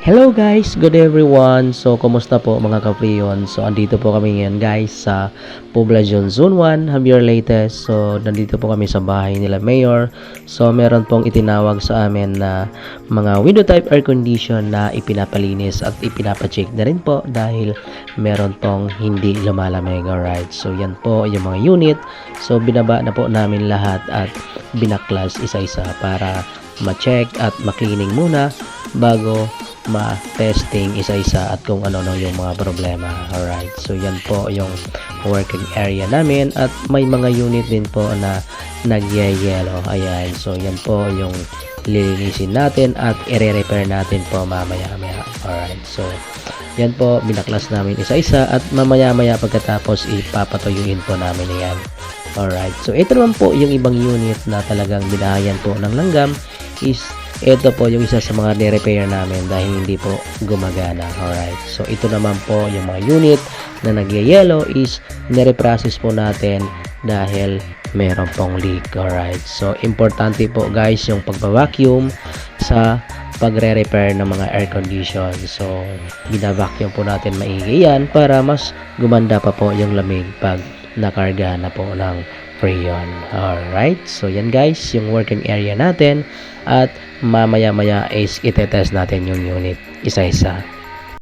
Hello guys, good everyone. So, kumusta po mga ka-Freon? So, andito po kami ngayon guys sa Poblacion Zone 1, Javier Latest. So, nandito po kami sa bahay nila Mayor. So, meron pong itinawag sa amin na mga window type air condition na ipinapalinis at ipinapacheck na rin po dahil meron pong hindi lumalamig. Alright, so yan po yung mga unit. So, binaba na po namin lahat at binaklas isa-isa para ma-check at ma-cleaning muna bago ma-testing isa-isa at kung ano-ano yung mga problema. Alright, so yan po yung working area namin at may mga unit din po na nagyayelo. Ayan, so yan po yung lilinisin natin at i-repair natin po mamaya-maya. Alright, so yan po, binaklas namin isa-isa at mamaya-maya pagkatapos ipapatuyuin po namin yan. Alright, so ito naman po yung ibang unit na talagang binahayan po ng langgam is ito po yung isa sa mga ni-repair namin dahil hindi po gumagana. Alright, so ito naman po yung mga unit na nagyayelo is nire-process po natin dahil meron pong leak. Alright, so importante po guys yung pagpa-vacuum sa pagre-repair ng mga air condition. So bina-vacuum po natin maigi yan para mas gumanda pa po yung lamig pag nakarga na po ng Freon. Alright, so yan guys yung working area natin at mamaya-maya is itetest natin yung unit isa-isa.